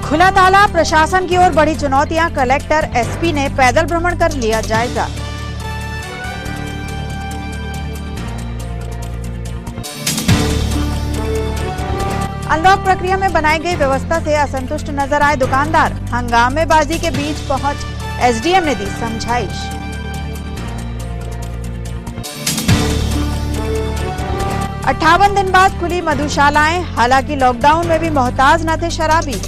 खुला ताला, प्रशासन की ओर बढ़ी चुनौतियां, कलेक्टर एसपी ने पैदल भ्रमण कर लिया जायजा। अनलॉक प्रक्रिया में बनाई गई व्यवस्था से असंतुष्ट नजर आए दुकानदार, हंगामेबाजी के बीच पहुंच एसडीएम ने दी समझाइश। अट्ठावन दिन बाद खुली मधुशालाएं, हालांकि लॉकडाउन में भी मोहताज न थे शराबी।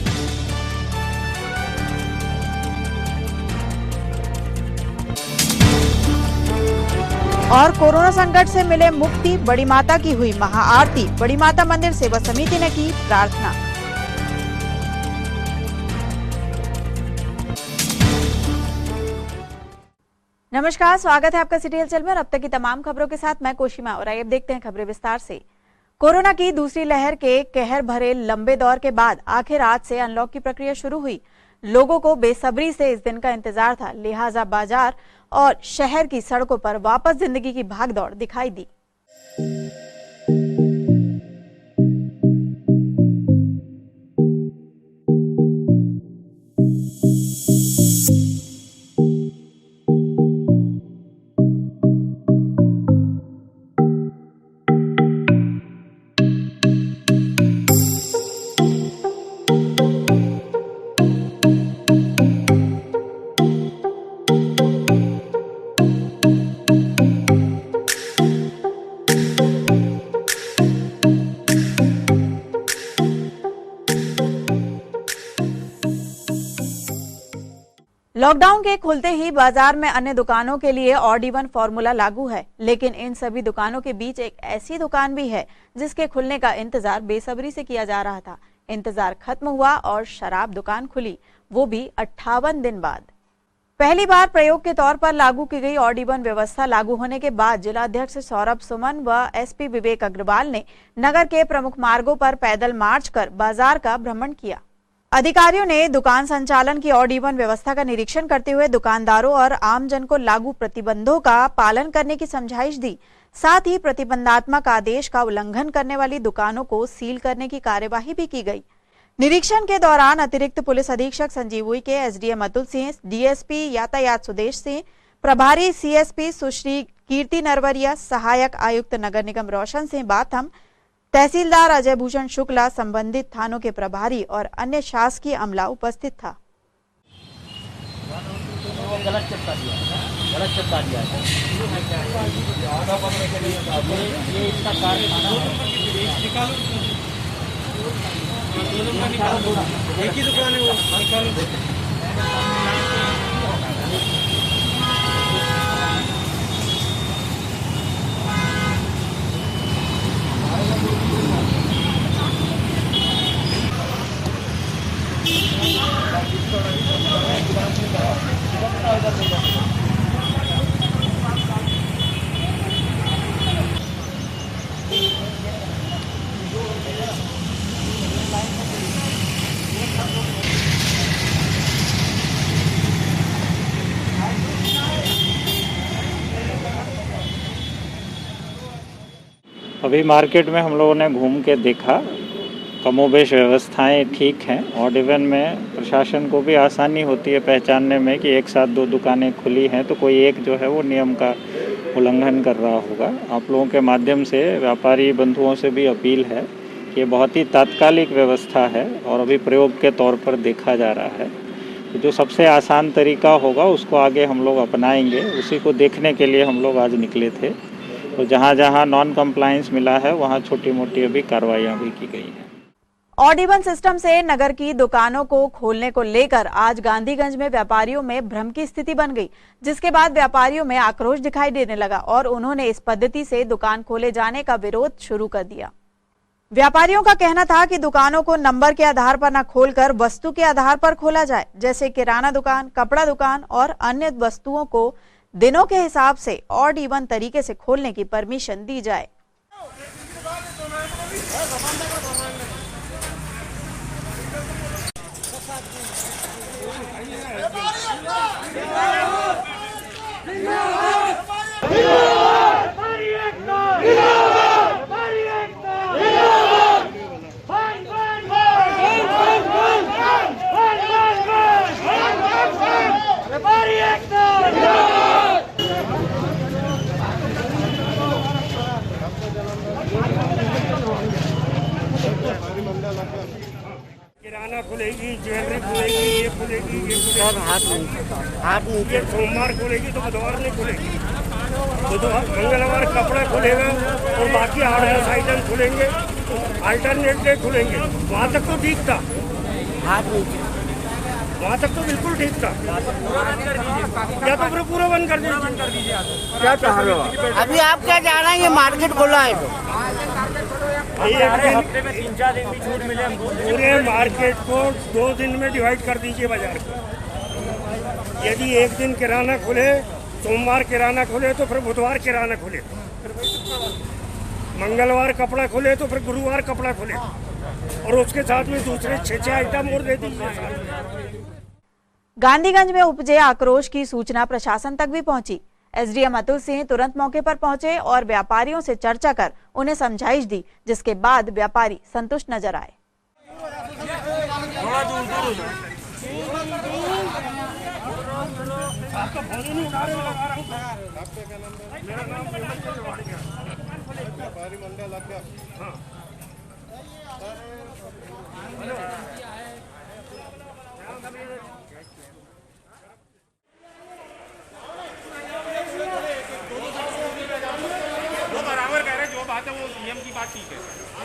और कोरोना संकट से मिले मुक्ति, बड़ी माता की हुई महाआरती, बड़ी माता मंदिर सेवा समिति ने की प्रार्थना। नमस्कार, स्वागत है आपका सिटी हलचल में और अब तक की तमाम खबरों के साथ मैं कोशिमा। और आइए अब देखते हैं खबरें विस्तार से। कोरोना की दूसरी लहर के कहर भरे लंबे दौर के बाद आखिर आज से अनलॉक की प्रक्रिया शुरू हुई। लोगों को बेसब्री से इस दिन का इंतजार था, लिहाजा बाजार और शहर की सड़कों पर वापस जिंदगी की भागदौड़ दिखाई दी। लॉकडाउन के खुलते ही बाजार में अन्य दुकानों के लिए ऑड इवन फॉर्मूला लागू है, लेकिन इन सभी दुकानों के बीच एक ऐसी दुकान भी है जिसके खुलने का इंतजार बेसब्री से किया जा रहा था। इंतजार खत्म हुआ और शराब दुकान खुली, वो भी 58 दिन बाद। पहली बार प्रयोग के तौर पर लागू की गई ऑड इवन व्यवस्था लागू होने के बाद जिलाध्यक्ष सौरभ सुमन व एसपी विवेक अग्रवाल ने नगर के प्रमुख मार्गों पर पैदल मार्च कर बाजार का भ्रमण किया। अधिकारियों ने दुकान संचालन की ऑड इवन व्यवस्था का निरीक्षण करते हुए दुकानदारों और आमजन को लागू प्रतिबंधों का पालन करने की समझाइश दी। साथ ही प्रतिबंधात्मक आदेश का उल्लंघन करने वाली दुकानों को सील करने की कार्यवाही भी की गई। निरीक्षण के दौरान अतिरिक्त पुलिस अधीक्षक संजीव उइके, एसडीएम अतुल सिंह, डीएसपी यातायात सुदेश सिंह, प्रभारी सीएसपी सुश्री कीर्ति नरवरिया, सहायक आयुक्त नगर निगम रोशन सिंह बाथम, तहसीलदार अजय भूषण शुक्ला, संबंधित थानों के प्रभारी और अन्य शासकीय अमला उपस्थित था। गलत चिपका दिया ये इसका कारखाना एक ही दुकान है वो। अभी मार्केट में हम लोगों ने घूम के देखा, कमोबेश व्यवस्थाएं ठीक हैं। ऑड इवन में प्रशासन को भी आसानी होती है पहचानने में कि एक साथ दो दुकानें खुली हैं तो कोई एक जो है वो नियम का उल्लंघन कर रहा होगा। आप लोगों के माध्यम से व्यापारी बंधुओं से भी अपील है कि ये बहुत ही तात्कालिक व्यवस्था है और अभी प्रयोग के तौर पर देखा जा रहा है। तो जो सबसे आसान तरीका होगा उसको आगे हम लोग अपनाएंगे, उसी को देखने के लिए हम लोग आज निकले थे। तो जहाँ जहाँ नॉन कंप्लायंस मिला है वहाँ छोटी मोटी अभी कार्रवाइयाँ भी की गई हैं। ऑड इवन सिस्टम से नगर की दुकानों को खोलने को लेकर आज गांधीगंज में व्यापारियों में भ्रम की स्थिति बन गई, जिसके बाद व्यापारियों में आक्रोश दिखाई देने लगा और उन्होंने इस पद्धति से दुकान खोले जाने का विरोध शुरू कर दिया। व्यापारियों का कहना था कि दुकानों को नंबर के आधार पर न खोलकर वस्तु के आधार पर खोला जाए, जैसे किराना दुकान, कपड़ा दुकान और अन्य वस्तुओं को दिनों के हिसाब से ऑड इवन तरीके से खोलने की परमिशन दी जाए। किराना खुलेगी, ज्वेलरी खुलेगी, ये खुलेगी, ये खुलेगी, हाथ नीचे। सोमवार खुलेगी तो बुधवार नहीं खुलेगी, बुधवार मंगलवार कपड़ा खुलेगा और बाकी हार्डवेयर आइटम खुलेंगे, अल्टरनेट डे खुलेंगे। वहाँ तक तो ठीक था, वहाँ तक तो बिल्कुल ठीक था। या तो फिर पूरा बंद कर दीजिए। क्या चाह रहे हो अभी आप? क्या चाह रहे हैं? ये मार्केट खुला है तो हफ्ते में 3-4 दिन भी छूट मिले हमको। पूरे मार्केट को 2 दिन में डिवाइड कर दीजिए बाजार को। यदि एक दिन किराना खुले, सोमवार किराना खुले तो फिर बुधवार किराना खुले, मंगलवार कपड़ा खुले तो फिर गुरुवार कपड़ा खुले, और उसके साथ में दूसरे 6 आइटम और दे दीजिए। गांधीगंज में उपजे आक्रोश की सूचना प्रशासन तक भी पहुंची। एसडीएम अतुल सिंह तुरंत मौके पर पहुंचे और व्यापारियों से चर्चा कर उन्हें समझाइश दी, जिसके बाद व्यापारी संतुष्ट नजर आए। बराबर कह रहे, जो बात है वो नियम की बात ठीक है।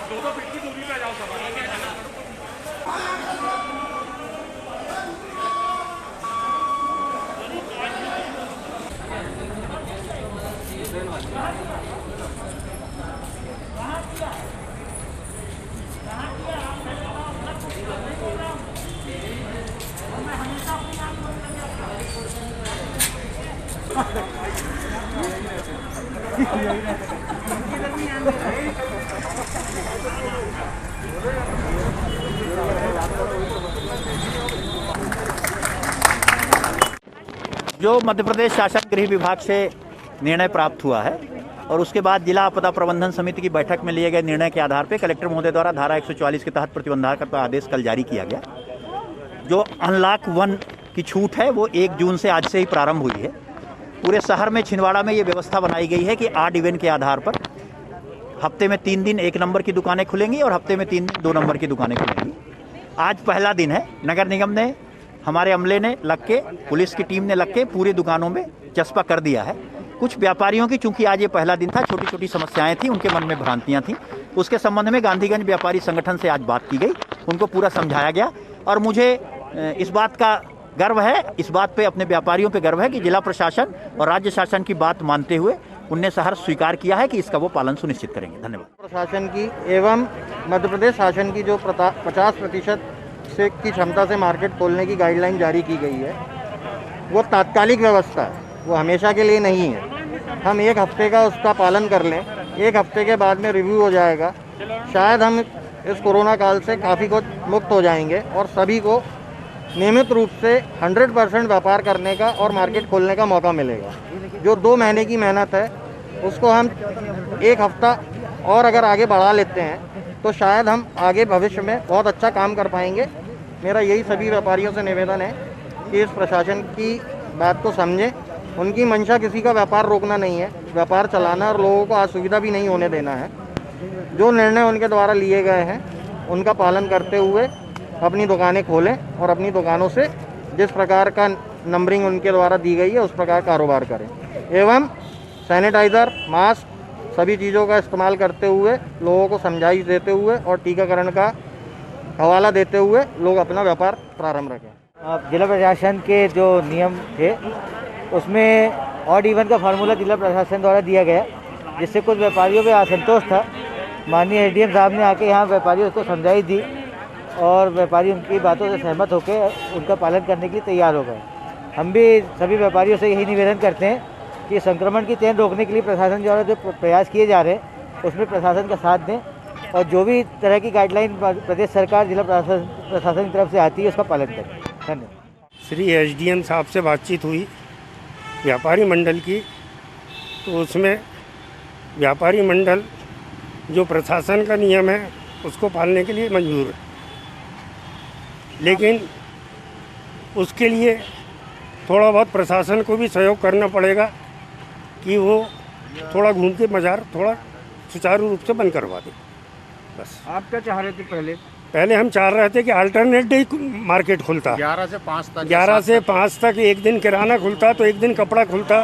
2-2 फीट की दूरी पे जाओ सब। जो मध्य प्रदेश शासन गृह विभाग से निर्णय प्राप्त हुआ है और उसके बाद जिला आपदा प्रबंधन समिति की बैठक में लिए गए निर्णय के आधार पर कलेक्टर महोदय द्वारा धारा 144 के तहत प्रतिबंधात्मक आदेश कल जारी किया गया। जो अनलॉक 1 की छूट है वो 1 जून से आज से ही प्रारंभ हुई है। पूरे शहर में छिंदवाड़ा में ये व्यवस्था बनाई गई है कि ऑड इवन के आधार पर हफ्ते में 3 दिन 1 नंबर की दुकानें खुलेंगी और हफ्ते में 3 दिन 2 नंबर की दुकानें खुलेंगी। आज पहला दिन है। नगर निगम ने, हमारे अमले ने लग के, पुलिस की टीम ने लग के पूरी दुकानों में चस्पा कर दिया है। कुछ व्यापारियों की, चूंकि आज ये पहला दिन था, छोटी छोटी समस्याएं थी, उनके मन में भ्रांतियां थी। उसके संबंध में गांधीगंज व्यापारी संगठन से आज बात की गई, उनको पूरा समझाया गया। और मुझे इस बात का गर्व है, इस बात पे अपने व्यापारियों पे गर्व है कि जिला प्रशासन और राज्य शासन की बात मानते हुए उनने सहर्ष स्वीकार किया है कि इसका वो पालन सुनिश्चित करेंगे। धन्यवाद। प्रशासन की एवं मध्य प्रदेश शासन की जो 50% से की क्षमता से मार्केट खोलने की गाइडलाइन जारी की गई है, वो तात्कालिक व्यवस्था है, वो हमेशा के लिए नहीं है। हम 1 हफ्ते का उसका पालन कर लें, 1 हफ्ते के बाद में रिव्यू हो जाएगा, शायद हम इस कोरोना काल से काफ़ी कुछ मुक्त हो जाएंगे और सभी को नियमित रूप से 100% व्यापार करने का और मार्केट खोलने का मौका मिलेगा। जो 2 महीने की मेहनत है उसको हम 1 हफ्ता और अगर आगे बढ़ा लेते हैं तो शायद हम आगे भविष्य में बहुत अच्छा काम कर पाएंगे। मेरा यही सभी व्यापारियों से निवेदन है कि इस प्रशासन की बात को समझें। उनकी मंशा किसी का व्यापार रोकना नहीं है, व्यापार चलाना और लोगों को असुविधा भी नहीं होने देना है। जो निर्णय उनके द्वारा लिए गए हैं उनका पालन करते हुए अपनी दुकानें खोलें और अपनी दुकानों से जिस प्रकार का नंबरिंग उनके द्वारा दी गई है उस प्रकार कारोबार करें। एवं सैनिटाइज़र, मास्क, सभी चीज़ों का इस्तेमाल करते हुए, लोगों को समझाइश देते हुए और टीकाकरण का हवाला देते हुए लोग अपना व्यापार प्रारंभ रखें। जिला प्रशासन के जो नियम थे उसमें ऑड इवन का फार्मूला जिला प्रशासन द्वारा दिया गया, जिससे कुछ व्यापारियों में असंतोष था। माननीय एसडीएम साहब ने आके यहाँ व्यापारियों को समझाई दी और व्यापारी उनकी बातों से सहमत होकर उनका पालन करने के लिए तैयार हो गए। हम भी सभी व्यापारियों से यही निवेदन करते हैं कि संक्रमण की चेन रोकने के लिए प्रशासन द्वारा जो प्रयास किए जा रहे हैं उसमें प्रशासन का साथ दें और जो भी तरह की गाइडलाइन प्रदेश सरकार, जिला प्रशासन की तरफ से आती है उसका पालन करें। धन्यवाद। श्री एसडीएम साहब से बातचीत हुई व्यापारी मंडल की, तो उसमें व्यापारी मंडल जो प्रशासन का नियम है उसको पालने के लिए मंजूर है, लेकिन उसके लिए थोड़ा बहुत प्रशासन को भी सहयोग करना पड़ेगा कि वो थोड़ा घूम के बाजार थोड़ा सुचारू रूप से बंद करवा दे। बस। आप क्या चाह रहे थे पहले? पहले हम चाह रहे थे कि अल्टरनेट डे मार्केट खुलता, 11 से 5 तक 11 से 5 तक एक दिन किराना खुलता, तो एक दिन कपड़ा खुलता,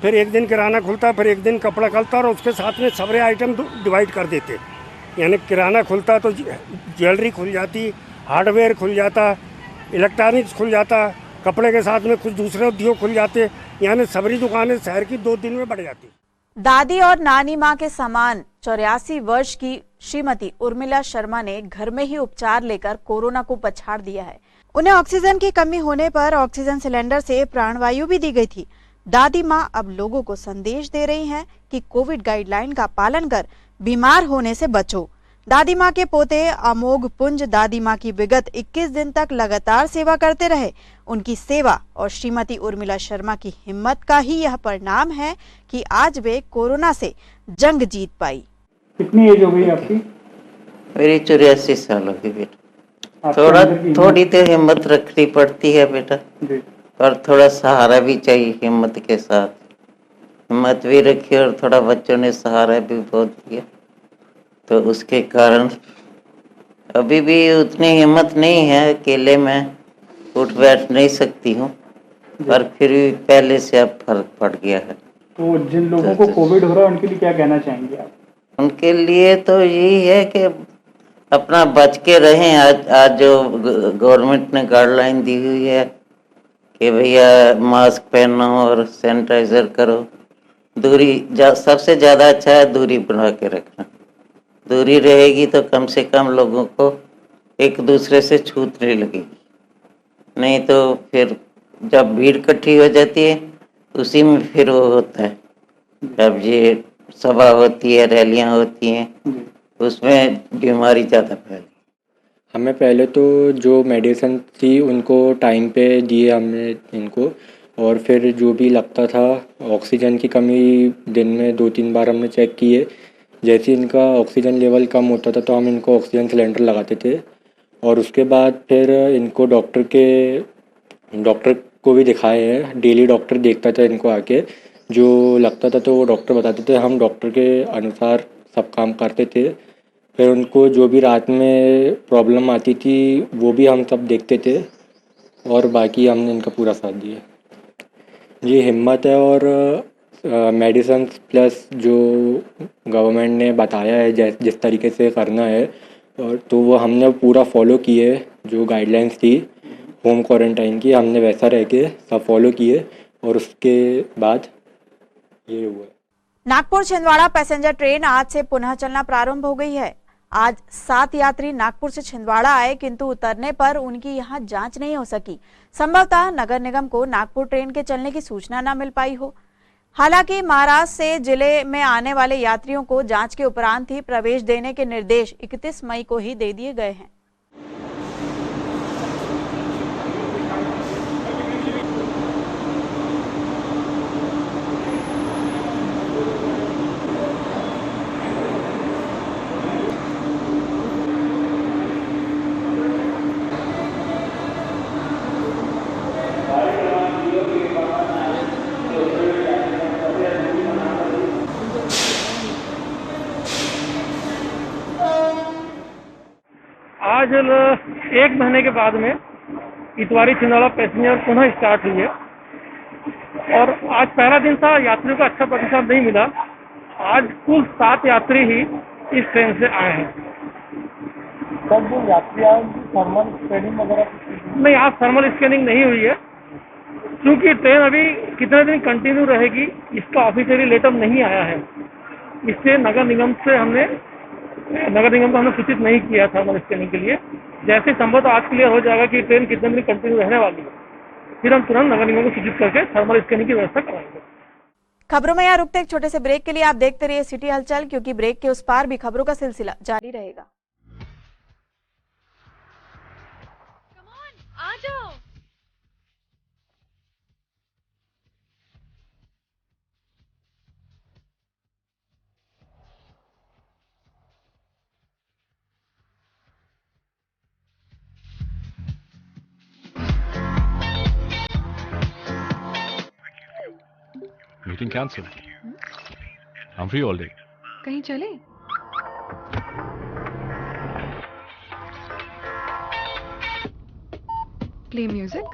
फिर एक दिन किराना खुलता, फिर एक दिन कपड़ा खुलता, और उसके साथ में सारे आइटम डिवाइड कर देते। यानी किराना खुलता तो ज्वेलरी खुल जाती, हार्डवेयर खुल जाता, इलेक्ट्रॉनिक्स खुल जाता, कपड़े के साथ में कुछ दूसरे उद्योग खुल जाते, यानी सबरी दुकानें शहर की 2 दिन में बढ़ जाती। दादी और नानी मां के समान 84 वर्ष की श्रीमती उर्मिला शर्मा ने घर में ही उपचार लेकर कोरोना को पछाड़ दिया है। उन्हें ऑक्सीजन की कमी होने पर ऑक्सीजन सिलेंडर से प्राणवायु भी दी गई थी। दादी मां अब लोगों को संदेश दे रही हैं कि कोविड गाइडलाइन का पालन कर बीमार होने से बचो। दादी मां के पोते अमोघ पुंज दादी मां की विगत 21 दिन तक लगातार सेवा करते रहे। उनकी सेवा और श्रीमती उर्मिला शर्मा की हिम्मत का ही यह परिणाम है कि आज वे कोरोना से जंग जीत पाई। कितनी एज हो गई आपकी? मेरी 84 साल हो गई बेटा। थोड़ी तो हिम्मत रखनी पड़ती है बेटा, और थोड़ा सहारा भी चाहिए हिम्मत के साथ। हिम्मत भी रखी और थोड़ा बच्चों ने सहारा भी बहुत दिया, तो उसके कारण अभी भी उतनी हिम्मत नहीं है, अकेले में उठ बैठ नहीं सकती हूँ, पर फिर भी पहले से अब फर्क पड़ गया है। तो जिन लोगों को कोविड हो रहा है उनके लिए क्या कहना चाहेंगे आप? उनके लिए तो यही है कि अपना बच के रहें। आज जो गवर्नमेंट ने गाइडलाइन दी हुई है कि भैया मास्क पहनो और सैनिटाइजर करो, दूरी सबसे ज़्यादा अच्छा है दूरी बना के रखना। दूरी रहेगी तो कम से कम लोगों को एक दूसरे से छूत नहीं लगेगी, नहीं तो फिर जब भीड़ इकट्ठी हो जाती है उसी में फिर वो होता है। जब ये सभा होती है, रैलियां होती हैं, उसमें बीमारी ज़्यादा फैलती। हमें पहले तो जो मेडिसिन थी उनको टाइम पे दिए हमने इनको, और फिर जो भी लगता था ऑक्सीजन की कमी दिन में 2-3 बार हमने चेक किए। जैसे इनका ऑक्सीजन लेवल कम होता था तो हम इनको ऑक्सीजन सिलेंडर लगाते थे, और उसके बाद फिर इनको डॉक्टर को भी दिखाए हैं। डेली डॉक्टर देखता था इनको आके, जो लगता था तो वो डॉक्टर बताते थे, हम डॉक्टर के अनुसार सब काम करते थे। फिर उनको जो भी रात में प्रॉब्लम आती थी वो भी हम सब देखते थे, और बाकी हमने इनका पूरा साथ दिया। ये हिम्मत है, और मेडिसिन प्लस जो गवर्नमेंट ने बताया है जिस तरीके से करना है, और तो वो हमने पूरा फॉलो किए। जो गाइडलाइंस थी होम क्वारंटाइन की, हमने वैसा रह के सब फॉलो किए, और उसके बाद ये हुआ। नागपुर छिंदवाड़ा पैसेंजर ट्रेन आज से पुनः चलना प्रारंभ हो गई है। आज 7 यात्री नागपुर से छिंदवाड़ा आए, किंतु उतरने पर उनकी यहां जांच नहीं हो सकी। संभवतः नगर निगम को नागपुर ट्रेन के चलने की सूचना न मिल पाई हो। हालांकि महाराष्ट्र से जिले में आने वाले यात्रियों को जांच के उपरांत ही प्रवेश देने के निर्देश 31 मई को ही दे दिए गए हैं। आज 1 महीने के बाद में इतवारी छिंदवाड़ा पैसेंजर पुनः स्टार्ट हुई है, और आज पहला दिन था, यात्रियों का अच्छा प्रतिसाद नहीं मिला। आज कुल 7 यात्री ही इस ट्रेन से आए हैं। सब जो यात्री आए थर्मल स्कैनिंग वगैरह नहीं, आज थर्मल स्कैनिंग नहीं हुई है, क्योंकि ट्रेन अभी कितने दिन कंटिन्यू रहेगी इसका ऑफिशियली लेटर नहीं आया है। इससे नगर निगम को हमने सूचित नहीं किया थर्मल स्कैनिंग के लिए। जैसे संभव तो आज क्लियर हो जाएगा कि ट्रेन कितने दिन कंटिन्यू रहने वाली है, फिर हम तुरंत नगर निगम को सूचित करके थर्मल स्कैनिंग की व्यवस्था कराएंगे। खबरों में यहाँ रुकते एक छोटे से ब्रेक के लिए आप देखते रहिए सिटी हलचल, क्योंकि ब्रेक के उस पार भी खबरों का सिलसिला जारी रहेगा। आ जाओ। Meeting cancel. I'm free all day. कहीं चले? Play music.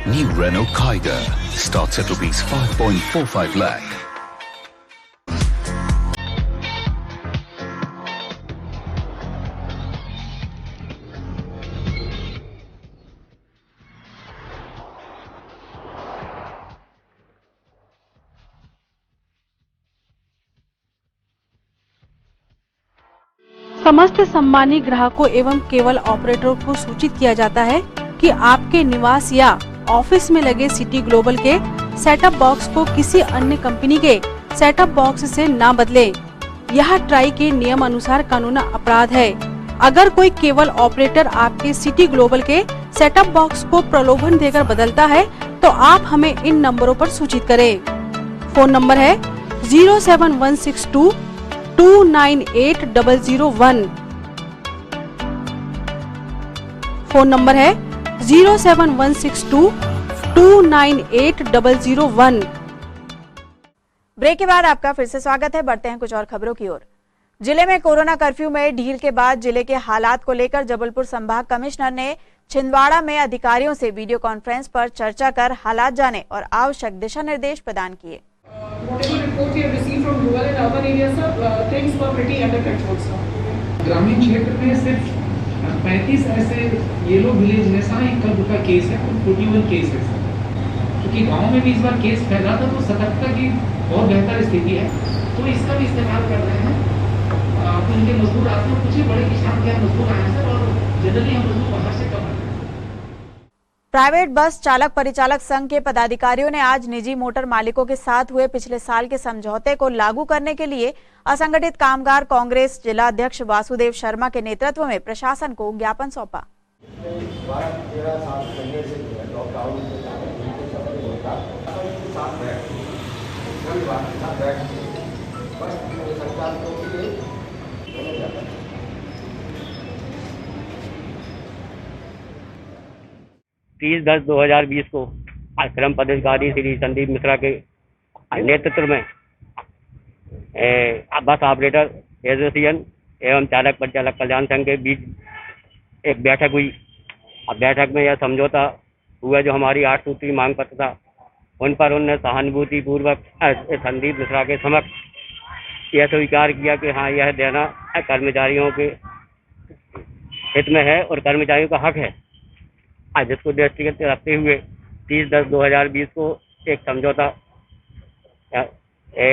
New Renault Kiger starts at rupees 5.45 lakh. समस्त सम्मानित ग्राहकों एवं केवल ऑपरेटरों को सूचित किया जाता है कि आपके निवास या ऑफिस में लगे सिटी ग्लोबल के सेटअप बॉक्स को किसी अन्य कंपनी के सेटअप बॉक्स से ना बदलें। यह ट्राई के नियम अनुसार कानूनी अपराध है। अगर कोई केवल ऑपरेटर आपके सिटी ग्लोबल के सेटअप बॉक्स को प्रलोभन देकर बदलता है तो आप हमें इन नंबरों पर सूचित करें। फोन नंबर है 07162 298001। फोन नंबर है 07162 298001। ब्रेक के बाद आपका फिर से स्वागत है। बढ़ते हैं कुछ और खबरों की ओर। जिले में कोरोना कर्फ्यू में ढील के बाद जिले के हालात को लेकर जबलपुर संभाग कमिश्नर ने छिंदवाड़ा में अधिकारियों से वीडियो कॉन्फ्रेंस पर चर्चा कर हालात जाने और आवश्यक दिशा निर्देश प्रदान किए। ग्रामीण क्षेत्र में सिर्फ 35 ऐसे येलो विलेज में एक कल का केस है, 41 केस है सर। क्योंकि गांव में भी इस बार केस फैला था तो सतर्कता की बहुत बेहतर स्थिति है, तो इसका भी इस्तेमाल कर रहे हैं। तो इनके मजदूर आते हैं, कुछ बड़े किसान के मजदूर आए सर, और जनरली हम मजदूर बाहर से कम। प्राइवेट बस चालक परिचालक संघ के पदाधिकारियों ने आज निजी मोटर मालिकों के साथ हुए पिछले साल के समझौते को लागू करने के लिए असंगठित कामगार कांग्रेस जिला अध्यक्ष वासुदेव शर्मा के नेतृत्व में प्रशासन को ज्ञापन सौंपा। तीस 10/2020 को आश्रम पदाधिकारी श्री संदीप मिश्रा के नेतृत्व में बस ऑपरेटर एसोसिएशन एवं चालक परिचालक कल्याण संघ के बीच एक बैठक हुई। अब बैठक में यह समझौता हुआ जो हमारी 8 सूत्री मांग पत्र था, उन पर उन्होंने सहानुभूति पूर्वक संदीप मिश्रा के समक्ष यह स्वीकार किया कि हाँ, यह देना कर्मचारियों के हित में है और कर्मचारियों का हक है। आज जिसको दृष्टिगत रखते हुए 30 10/2020 को एक समझौता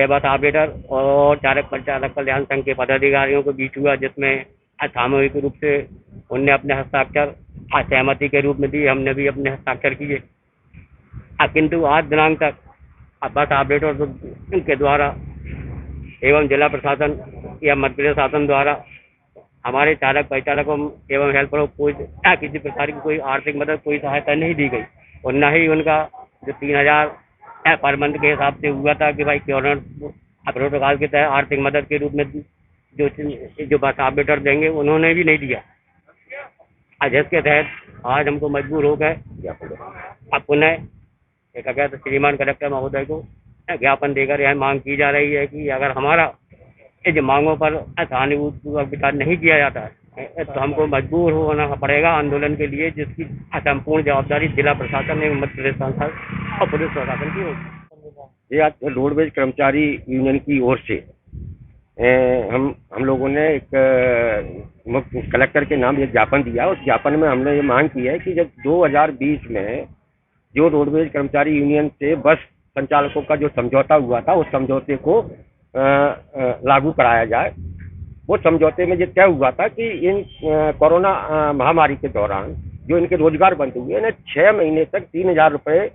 बस ऑपरेटर और चालक परिचालक कल्याण संघ के पदाधिकारियों के बीच हुआ, जिसमें सामूहिक रूप से उनने अपने हस्ताक्षर सहमति के रूप में दी, हमने भी अपने हस्ताक्षर किए। किंतु आज दिनांक तक बस ऑपरेटर के द्वारा एवं जिला प्रशासन या मध्य प्रदेश शासन द्वारा हमारे चालक परिचालकों एवं हेल्परों को किसी प्रकार की कोई आर्थिक मदद, कोई सहायता नहीं दी गई। और न ही उनका जो 3000 पर मंथ के हिसाब से हुआ था कि भाई कोरोना प्रोटोकॉल के तहत आर्थिक मदद के रूप में जो बस ऑपरेटर देंगे, उन्होंने भी नहीं दिया। जिसके तहत आज हमको मजबूर हो गए अब पुनः एक कहते श्रीमान कलेक्टर महोदय को ज्ञापन देकर यह मांग की जा रही है कि अगर हमारा इस मांगों पर सहानुभूतिपूर्वक विचार नहीं किया जाता है तो हमको मजबूर होना पड़ेगा आंदोलन के लिए, जिसकी संपूर्ण जवाबदारी जिला प्रशासन एवं मध्य प्रदेश शासन और पुलिस प्रशासन की होगी। ये आज रोडवेज कर्मचारी यूनियन की ओर से हम लोगों ने एक कलेक्टर के नाम एक ज्ञापन दिया। उस ज्ञापन में हमने ये मांग की है कि जब 2020 में जो रोडवेज कर्मचारी यूनियन से बस संचालकों का जो समझौता हुआ था, उस समझौते को लागू कराया जाए। वो समझौते में ये तय हुआ था कि इन कोरोना महामारी के दौरान जो इनके रोजगार बंद हुए, इन्हें 6 महीने तक 3000 रुपये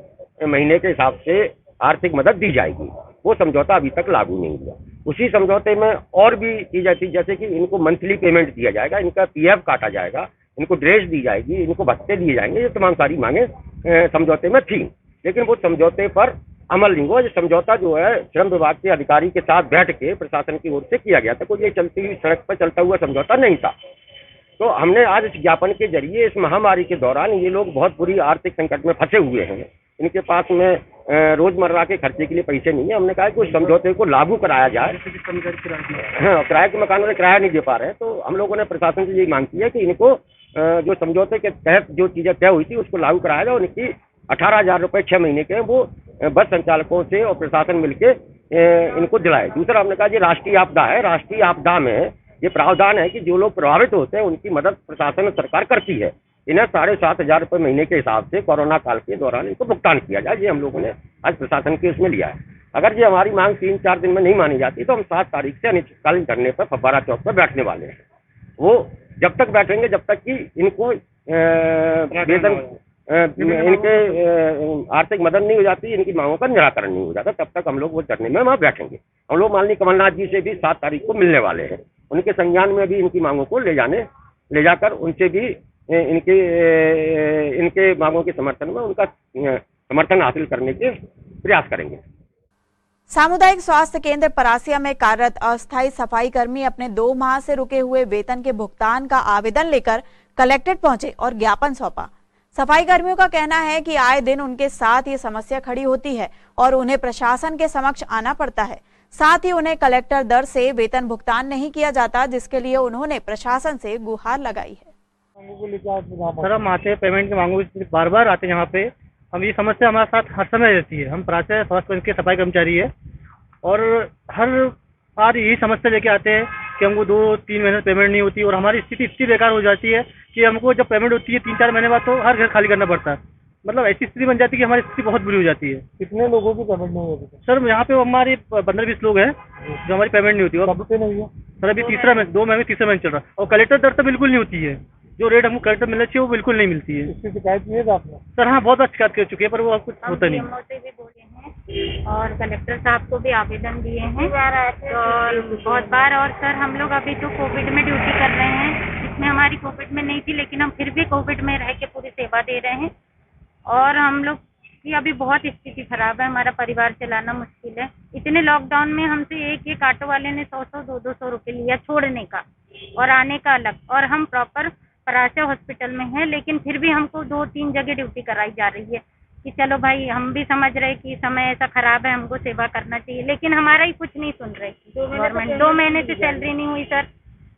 महीने के हिसाब से आर्थिक मदद दी जाएगी। वो समझौता अभी तक लागू नहीं हुआ। उसी समझौते में और भी चीजें थी, जैसे कि इनको मंथली पेमेंट दिया जाएगा, इनका पीएफ काटा जाएगा, इनको ड्रेस दी जाएगी, इनको भत्ते दिए जाएंगे। ये तमाम सारी मांगे समझौते में थी, लेकिन वो समझौते पर अमल नहीं हुआ। ये समझौता जो है श्रम विभाग के अधिकारी के साथ बैठ के प्रशासन की ओर से किया गया था। कोई ये चलती हुई सड़क पर चलता हुआ समझौता नहीं था। तो हमने आज इस ज्ञापन के जरिए इस महामारी के दौरान ये लोग बहुत बुरी आर्थिक संकट में फंसे हुए हैं इनके पास में रोजमर्रा के खर्चे के लिए पैसे नहीं है। हमने कहा कि उस समझौते को लागू कराया जाए। हाँ, किराए के मकानों में किराया नहीं दे पा रहे हैं, तो हम लोगों ने प्रशासन से यही मांग की है कि इनको जो समझौते के तहत जो चीजें तय हुई थी उसको लागू कराया जाए और इनकी 18,000 रुपये 6 महीने के वो बस संचालकों से और प्रशासन मिलके इनको दिलाए। दूसरा हमने कहा ये राष्ट्रीय आपदा है, राष्ट्रीय आपदा में ये प्रावधान है कि जो लोग प्रभावित होते हैं उनकी मदद प्रशासन और सरकार करती है। इन्हें 7,500 रुपये महीने के हिसाब से कोरोना काल के दौरान इनको भुगतान किया जाए। ये हम लोगों ने आज प्रशासन के उसमें लिया है। अगर ये हमारी मांग 3-4 दिन में नहीं मानी जाती तो हम 7 तारीख से अनिश्चितकालीन धरने पर फव्वारा चौक पर बैठने वाले हैं। वो जब तक बैठेंगे जब तक कि इनको वेतन इनके आर्थिक मदद नहीं हो जाती, इनकी मांगों का निराकरण नहीं हो जाता, तब तक हम लोग वो धरने में वहाँ बैठेंगे। हम लोग माननीय कमलनाथ जी से भी 7 तारीख को मिलने वाले हैं। उनके संज्ञान में भी इनकी मांगों को ले जाकर उनसे भी इनके मांगों के समर्थन में उनका समर्थन हासिल करने के प्रयास करेंगे। सामुदायिक स्वास्थ्य केंद्र परासिया में कार्यरत अस्थायी सफाई कर्मी अपने 2 माह से रुके हुए वेतन के भुगतान का आवेदन लेकर कलेक्ट्रेट पहुंचे और ज्ञापन सौंपा। सफाई कर्मियों का कहना है कि आए दिन उनके साथ ये समस्या खड़ी होती है और उन्हें प्रशासन के समक्ष आना पड़ता है। साथ ही उन्हें कलेक्टर दर से वेतन भुगतान नहीं किया जाता, जिसके लिए उन्होंने प्रशासन से गुहार लगाई है। सर, हम आते हैं पेमेंट के मांगों बार बार आते हैं यहाँ पे। हम ये समस्या हमारे साथ हर समय रहती है। हम परासिया स्वास्थ्य केंद्र के सफाई कर्मचारी है और हर बार यही समस्या लेके आते हैं कि हमको 2-3 महीने पेमेंट नहीं होती और हमारी स्थिति इतनी बेकार हो जाती है कि हमको जब पेमेंट होती है 3-4 महीने बाद तो हर घर खाली करना पड़ता है। मतलब ऐसी स्थिति बन जाती है कि हमारी स्थिति बहुत बुरी हो जाती है। कितने लोगों की पेमेंट नहीं होती? सर, यहाँ पे हमारे 15-20 लोग हैं जो हमारी पेमेंट नहीं होती। और अभी पे नहीं है सर, अभी 2 महीने तीसरा महीने चल रहा है और कलेक्टर दर तो बिल्कुल नहीं होती है। जो रेट हमको कलेक्टर मिलना चाहिए वो बिल्कुल नहीं मिलती है। इसकी शिकायत की है आपने? सर हाँ, बहुत बार शिकायत कर चुके हैं पर वो कुछ होता नहीं। भी बोले हैं और कलेक्टर साहब को भी आवेदन दिए हैं और बहुत बार। और सर, हम लोग अभी तो कोविड में ड्यूटी कर रहे हैं, इसमें हमारी कोविड में नहीं थी लेकिन हम फिर भी कोविड में रह के पूरी सेवा दे रहे हैं और हम लोग की अभी बहुत स्थिति खराब है। हमारा परिवार चलाना मुश्किल है। इतने लॉकडाउन में हमसे एक ऑटो वाले ने 100-100, 200 रुपये लिया छोड़ने का और आने का अलग। और हम प्रॉपर परासिया हॉस्पिटल में है लेकिन फिर भी हमको 2-3 जगह ड्यूटी कराई जा रही है कि चलो भाई, हम भी समझ रहे कि समय ऐसा खराब है, हमको सेवा करना चाहिए, लेकिन हमारा ही कुछ नहीं सुन रही गवर्नमेंट। 2 महीने से सैलरी नहीं हुई सर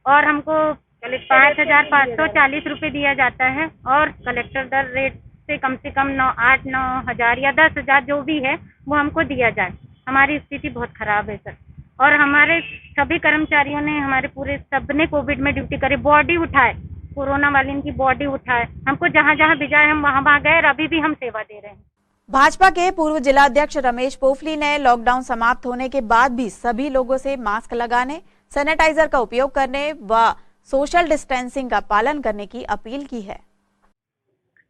और हमको 5,540 रुपये दिया जाता है और कलेक्टर दर रेट से कम 8-9 हज़ार या 10,000 जो भी है वो हमको दिया जाए। हमारी स्थिति बहुत खराब है सर और हमारे सभी कर्मचारियों ने, हमारे पूरे सबने कोविड में ड्यूटी करे, बॉडी उठाए, कोरोना वाले इनकी बॉडी उठाए, हमको जहाँ जहाँ भिजाए हम वहाँ गए और अभी भी हम सेवा दे रहे हैं। भाजपा के पूर्व जिलाध्यक्ष रमेश पोफली ने लॉकडाउन समाप्त होने के बाद भी सभी लोगों से मास्क लगाने, सैनिटाइजर का उपयोग करने व सोशल डिस्टेंसिंग का पालन करने की अपील की है।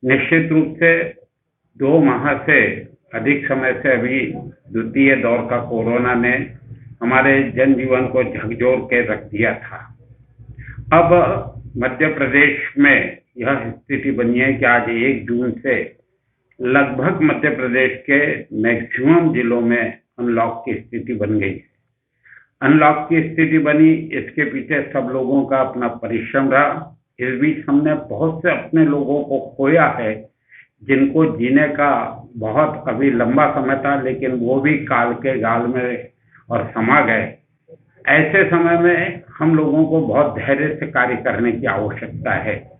निश्चित रूप से 2 माह से अधिक समय से अभी द्वितीय दौर का कोरोना ने हमारे जनजीवन को झकझोर के रख दिया था। अब मध्य प्रदेश में यह स्थिति बनी है कि आज 1 जून से लगभग मध्य प्रदेश के मैक्सिमम जिलों में अनलॉक की स्थिति बन गई है। अनलॉक की स्थिति बनी, इसके पीछे सब लोगों का अपना परिश्रम रहा। इस बीच हमने बहुत से अपने लोगों को खोया है जिनको जीने का बहुत अभी लंबा समय था, लेकिन वो भी काल के गाल में और समा गए। ऐसे समय में हम लोगों को बहुत धैर्य से कार्य करने की आवश्यकता है।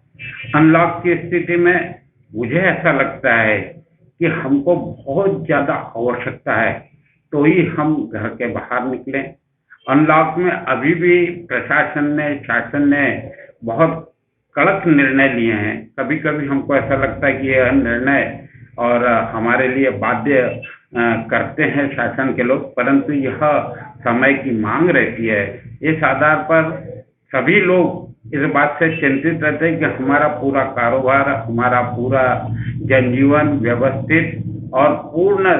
अनलॉक की स्थिति में मुझे ऐसा लगता है कि हमको बहुत ज़्यादा आवश्यकता है तो ही हम घर के बाहर निकलें। अनलॉक में अभी भी प्रशासन ने, शासन ने बहुत कड़क निर्णय लिए हैं। कभी कभी हमको ऐसा लगता है कि यह निर्णय और हमारे लिए बाध्य करते हैं शासन के लोग, परंतु यह समय की मांग रहती है। इस आधार पर सभी लोग इस बात से चिंतित रहते हैं कि हमारा पूरा कारोबार, हमारा पूरा जनजीवन व्यवस्थित और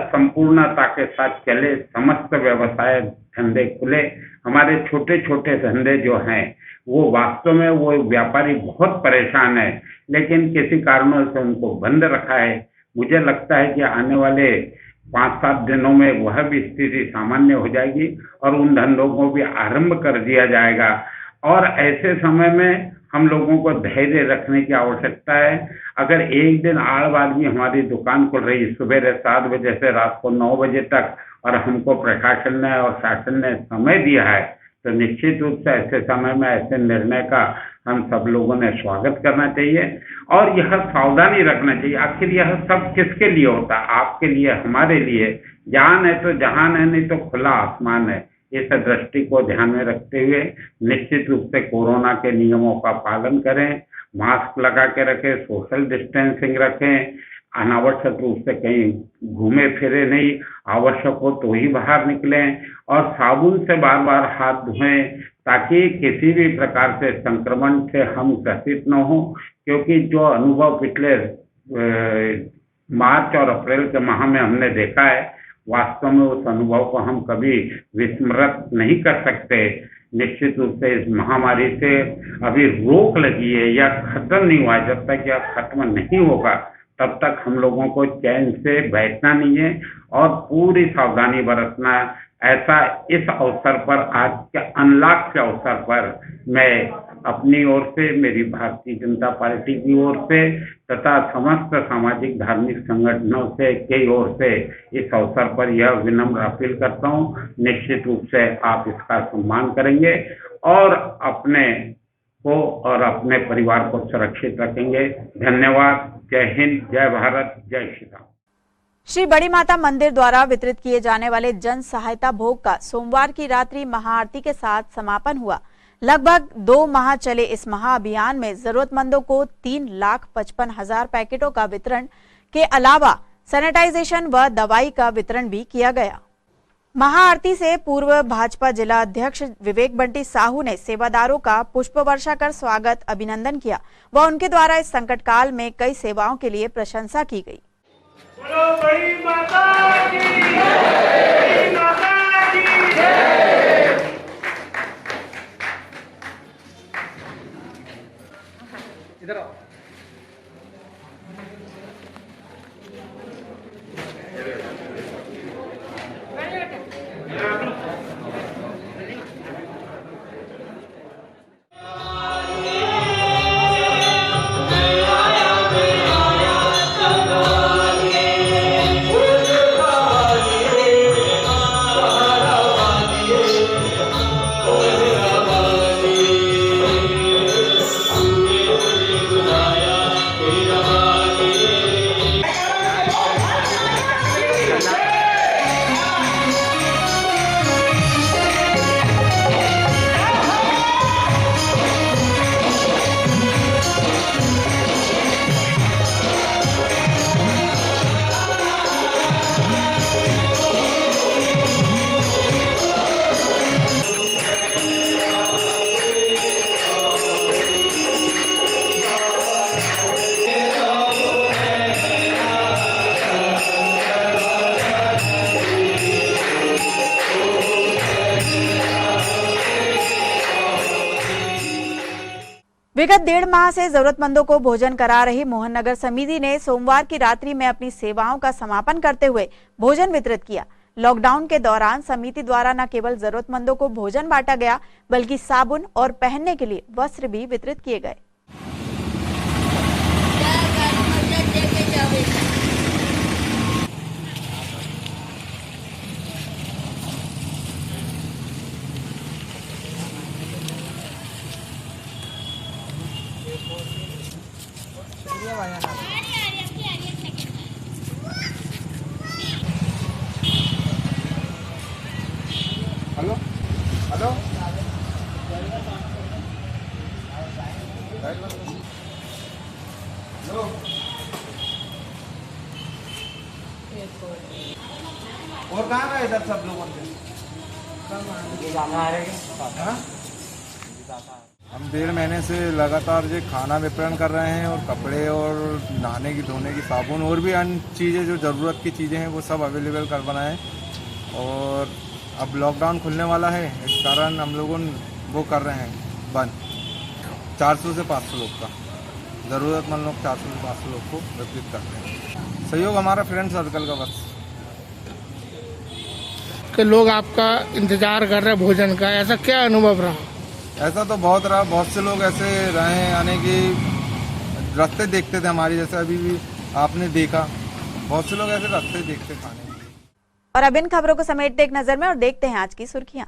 संपूर्णता के साथ चले, समस्त व्यवसाय धंधे खुले। हमारे छोटे छोटे धंधे जो हैं वो वास्तव में वो व्यापारी बहुत परेशान है, लेकिन किसी कारणों से उनको बंद रखा है। मुझे लगता है कि आने वाले 5-7 दिनों में वह भी स्थिति सामान्य हो जाएगी और उन धंधों को भी आरंभ कर दिया जाएगा। और ऐसे समय में हम लोगों को धैर्य रखने की आवश्यकता है। अगर एक दिन आड़ बाद भी हमारी दुकान खुल रही सुबह 7 बजे से रात को 9 बजे तक और हमको प्रशासन ने और शासन ने समय दिया है, तो निश्चित रूप से ऐसे समय में ऐसे निर्णय का हम सब लोगों ने स्वागत करना चाहिए और यह सावधानी रखना चाहिए। आखिर यह सब किसके लिए होता है? आपके लिए, हमारे लिए। जान है तो जहान है, नहीं तो खुला आसमान है। इस दृष्टि को ध्यान में रखते हुए निश्चित रूप से कोरोना के नियमों का पालन करें, मास्क लगा के रखें, सोशल डिस्टेंसिंग रखें, अनावश्यक रूप से कहीं घूमे फिरे नहीं, आवश्यक हो तो ही बाहर निकलें और साबुन से बार बार हाथ धोएं ताकि किसी भी प्रकार से संक्रमण से हम ग्रसित न हो। क्योंकि जो अनुभव पिछले मार्च और अप्रैल के माह में हमने देखा है, वास्तव में उस अनुभव को हम कभी विस्मृत नहीं कर सकते। निश्चित रूप से इस महामारी से अभी रोक लगी है या खत्म नहीं हुआ। जब तक यह खत्म नहीं होगा तब तक हम लोगों को चैन से बैठना नहीं है और पूरी सावधानी बरतना है। ऐसा इस अवसर पर, आज के अनलॉक के अवसर पर, मैं अपनी ओर से, मेरी भारतीय जनता पार्टी की ओर से तथा समस्त सामाजिक धार्मिक संगठनों से की ओर से इस अवसर पर यह विनम्र अपील करता हूँ। निश्चित रूप से आप इसका सम्मान करेंगे और अपने को और अपने परिवार को सुरक्षित रखेंगे। धन्यवाद। जय हिंद, जय भारत, जय श्री राम। श्री बड़ी माता मंदिर द्वारा वितरित किए जाने वाले जन सहायता भोग का सोमवार की रात्रि महाआरती के साथ समापन हुआ। लगभग 2 माह चले इस महाअभियान में जरूरतमंदों को 3,55,000 पैकेटों का वितरण के अलावा सैनिटाइजेशन व दवाई का वितरण भी किया गया। महाआरती से पूर्व भाजपा जिला अध्यक्ष विवेक बंटी साहू ने सेवादारों का पुष्प वर्षा कर स्वागत अभिनंदन किया व उनके द्वारा इस संकट काल में कई सेवाओं के लिए प्रशंसा की गई। बड़ी माता की जय, बड़ी माता की जय। इधर आओ। विगत 1.5 माह से जरूरतमंदों को भोजन करा रही मोहन नगर समिति ने सोमवार की रात्रि में अपनी सेवाओं का समापन करते हुए भोजन वितरित किया। लॉकडाउन के दौरान समिति द्वारा न केवल जरूरतमंदों को भोजन बांटा गया बल्कि साबुन और पहनने के लिए वस्त्र भी वितरित किए गए। हेलो हेलो और कहाँ गए इधर सब लोगों से? हम 1.5 महीने से लगातार जो खाना वितरण कर रहे हैं और कपड़े और नहाने की धोने की साबुन और भी अन्य चीज़ें जो ज़रूरत की चीज़ें हैं वो सब अवेलेबल करवाना है। और अब लॉकडाउन खुलने वाला है, इस कारण हम लोग वो कर रहे हैं बंद 400 से 500 लोग का, ज़रूरतमंद लोग 400 से 500 लोग को वितरित करते हैं। सहयोग हमारा फ्रेंड सर्कल का बस कि लोग आपका इंतजार कर रहे हैं भोजन का, ऐसा क्या अनुभव रहा? ऐसा तो बहुत रहा, बहुत से लोग ऐसे रहे हैं यानी कि रास्ते देखते थे हमारी, जैसे अभी भी आपने देखा बहुत से लोग ऐसे रास्ते देखते खाने के लिए। और अब इन खबरों को समेटते एक नजर में और देखते हैं आज की सुर्खियां।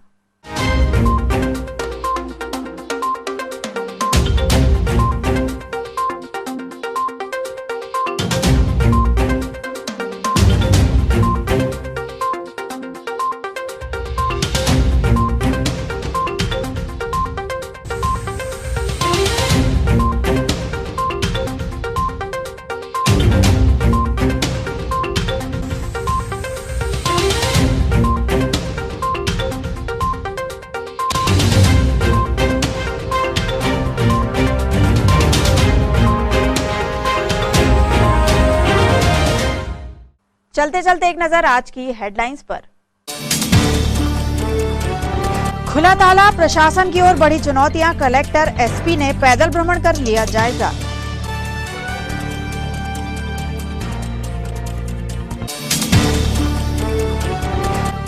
चलते चलते एक नजर आज की हेडलाइंस पर। खुला ताला, प्रशासन की ओर बढ़ी चुनौतियां, कलेक्टर एसपी ने पैदल भ्रमण कर लिया जायजा।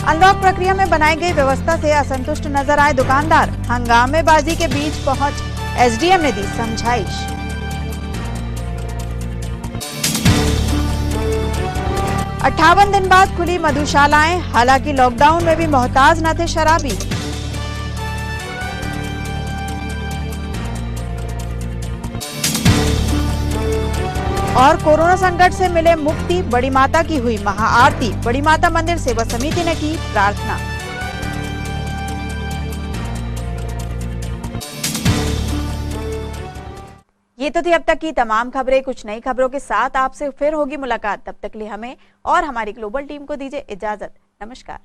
अनलॉक प्रक्रिया में बनाई गई व्यवस्था से असंतुष्ट नजर आए दुकानदार, हंगामेबाजी के बीच पहुंच एसडीएम ने दी समझाइश। 58 दिन बाद खुली मधुशालाएं, हालांकि लॉकडाउन में भी मोहताज न थे शराबी। और कोरोना संकट से मिले मुक्ति, बड़ी माता की हुई महाआरती, बड़ी माता मंदिर सेवा समिति ने की प्रार्थना। ये तो थी अब तक की तमाम खबरें। कुछ नई खबरों के साथ आपसे फिर होगी मुलाकात। तब तक लिए हमें और हमारी ग्लोबल टीम को दीजिए इजाजत। नमस्कार।